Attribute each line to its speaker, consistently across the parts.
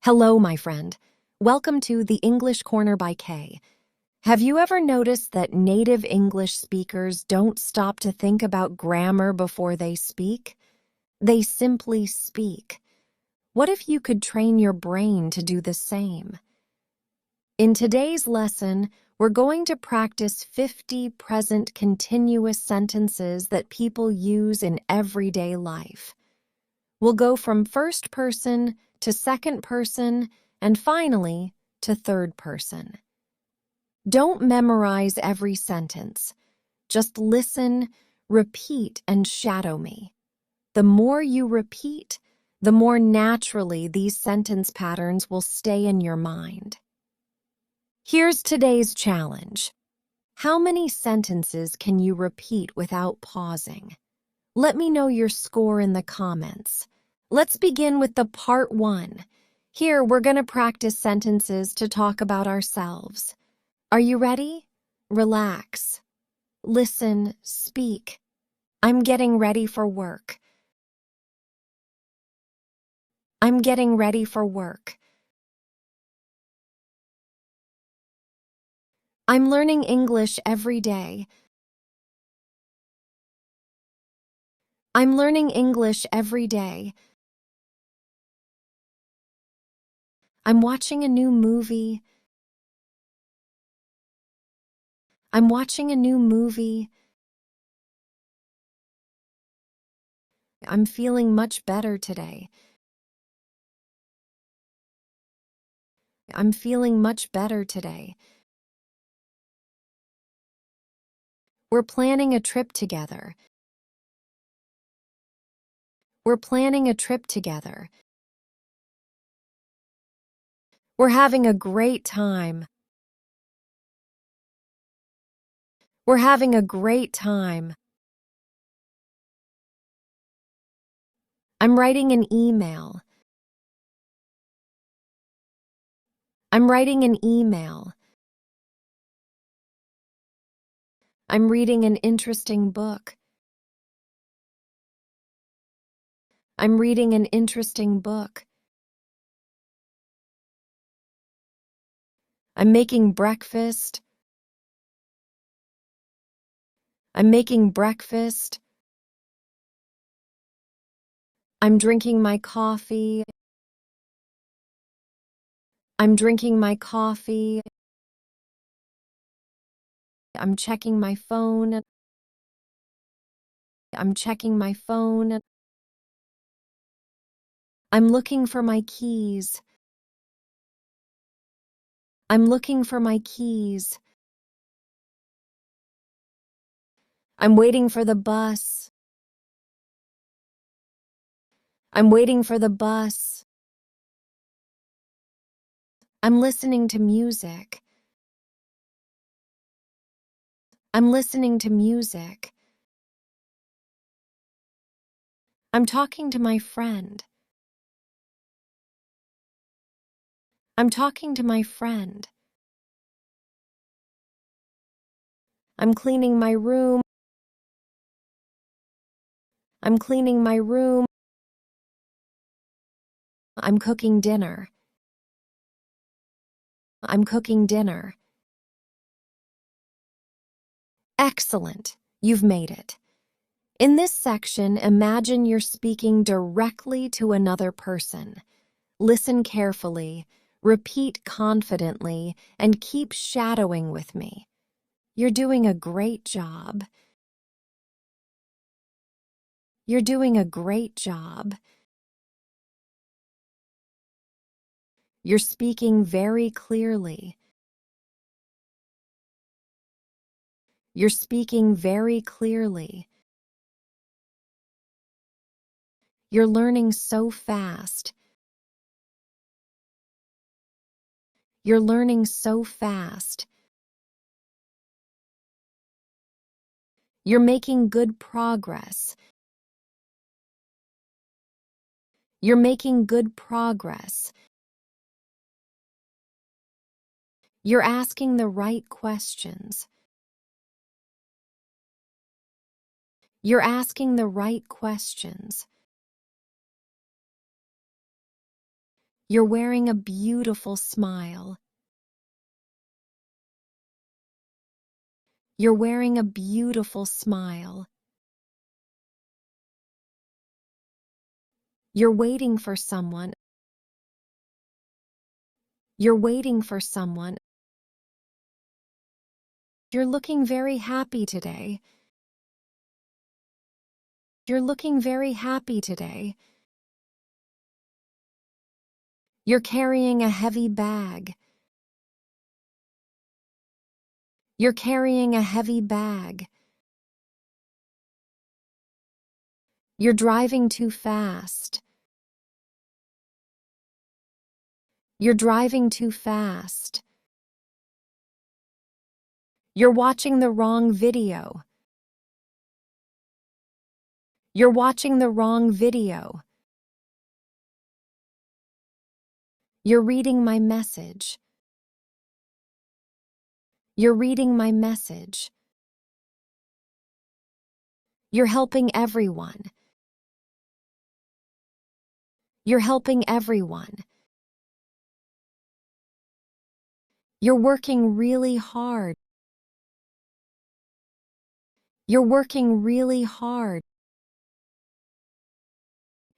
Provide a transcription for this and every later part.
Speaker 1: Hello, my friend. Welcome to the English Corner by Kay. Have you ever noticed that native English speakers don't stop to think about grammar before they speak? They simply speak. What if you could train your brain to do the same? In today's lesson, we're going to practice 50 present continuous sentences that people use in everyday life. We'll go from first person to second person, and finally to third person. Don't memorize every sentence. Just listen, repeat, and shadow me. The more you repeat, the more naturally these sentence patterns will stay in your mind. Here's today's challenge. How many sentences can you repeat without pausing? Let me know your score in the comments. Let's begin with the part 1. Here, we're going to practice sentences to talk about ourselves. Are you ready? Relax. Listen, speak. I'm getting ready for work. I'm getting ready for work. I'm learning English every day. I'm learning English every day. I'm watching a new movie. I'm watching a new movie. I'm feeling much better today. I'm feeling much better today. We're planning a trip together. We're planning a trip together. We're having a great time. We're having a great time. I'm writing an email. I'm writing an email. I'm reading an interesting book. I'm reading an interesting book. I'm making breakfast. I'm making breakfast. I'm drinking my coffee. I'm drinking my coffee. I'm checking my phone. I'm checking my phone. I'm looking for my keys. I'm looking for my keys. I'm waiting for the bus. I'm waiting for the bus. I'm listening to music. I'm listening to music. I'm talking to my friend. I'm talking to my friend. I'm cleaning my room. I'm cleaning my room. I'm cooking dinner. I'm cooking dinner. Excellent. You've made it. In this section, imagine you're speaking directly to another person. Listen carefully, repeat confidently, and keep shadowing with me. You're doing a great job. You're doing a great job. You're speaking very clearly. You're speaking very clearly. You're learning so fast. You're learning so fast. You're making good progress. You're making good progress. You're asking the right questions. You're asking the right questions. You're wearing a beautiful smile. You're wearing a beautiful smile. You're waiting for someone. You're waiting for someone. You're looking very happy today. You're looking very happy today. You're carrying a heavy bag. You're carrying a heavy bag. You're driving too fast. You're driving too fast. You're watching the wrong video. You're watching the wrong video. You're reading my message. You're reading my message. You're helping everyone. You're helping everyone. You're working really hard. You're working really hard.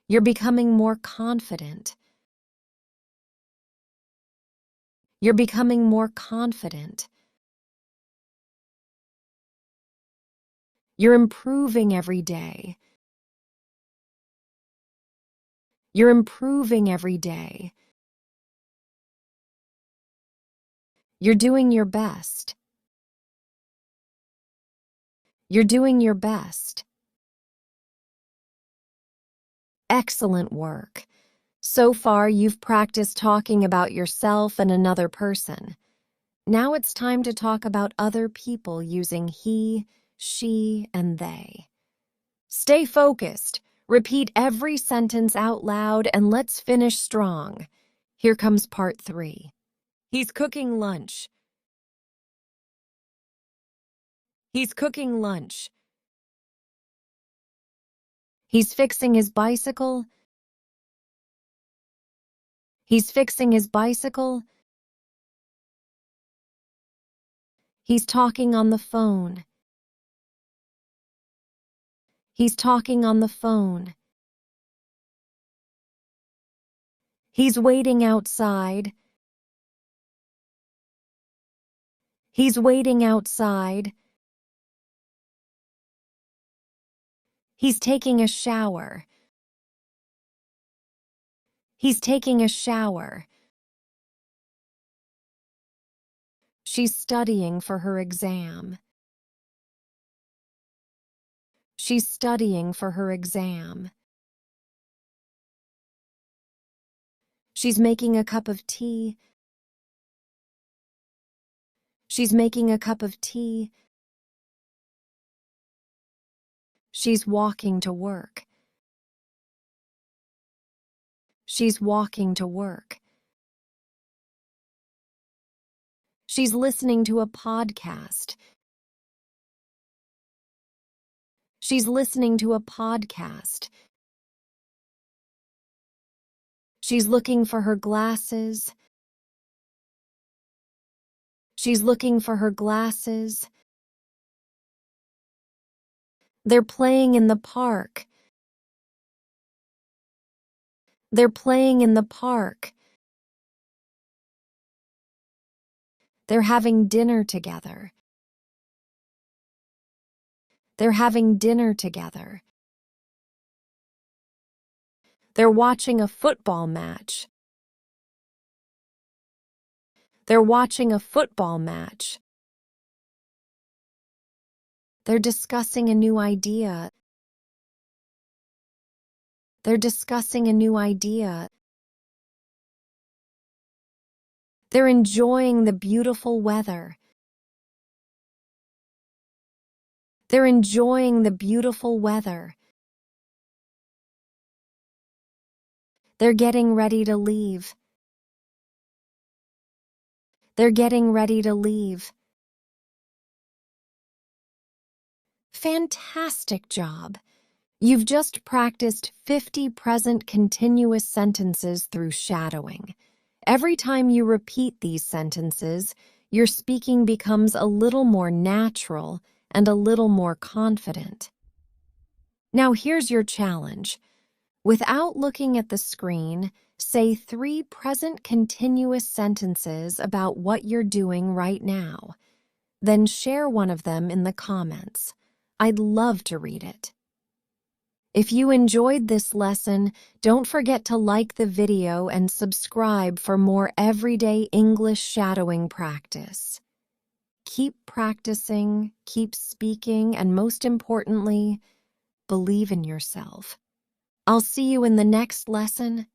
Speaker 1: You're becoming more confident. You're becoming more confident. You're improving every day. You're improving every day. You're doing your best. You're doing your best. Excellent work. So far, you've practiced talking about yourself and another person. Now it's time to talk about other people using he, she, and they. Stay focused. Repeat every sentence out loud and let's finish strong. Here comes part 3. He's cooking lunch. He's cooking lunch. He's fixing his bicycle. He's fixing his bicycle. He's talking on the phone. He's talking on the phone. He's waiting outside. He's waiting outside. He's taking a shower. He's taking a shower. She's studying for her exam. She's studying for her exam. She's making a cup of tea. She's making a cup of tea. She's walking to work. She's walking to work. She's listening to a podcast. She's listening to a podcast. She's looking for her glasses. She's looking for her glasses. They're playing in the park. They're playing in the park. They're having dinner together. They're having dinner together. They're watching a football match. They're watching a football match. They're discussing a new idea. They're discussing a new idea. They're enjoying the beautiful weather. They're enjoying the beautiful weather. They're getting ready to leave. They're getting ready to leave. Fantastic job! You've just practiced 50 present continuous sentences through shadowing. Every time you repeat these sentences, your speaking becomes a little more natural and a little more confident. Now here's your challenge. Without looking at the screen, say 3 present continuous sentences about what you're doing right now. Then share one of them in the comments. I'd love to read it. If you enjoyed this lesson, don't forget to like the video and subscribe for more everyday English shadowing practice. Keep practicing, keep speaking, and most importantly, believe in yourself. I'll see you in the next lesson.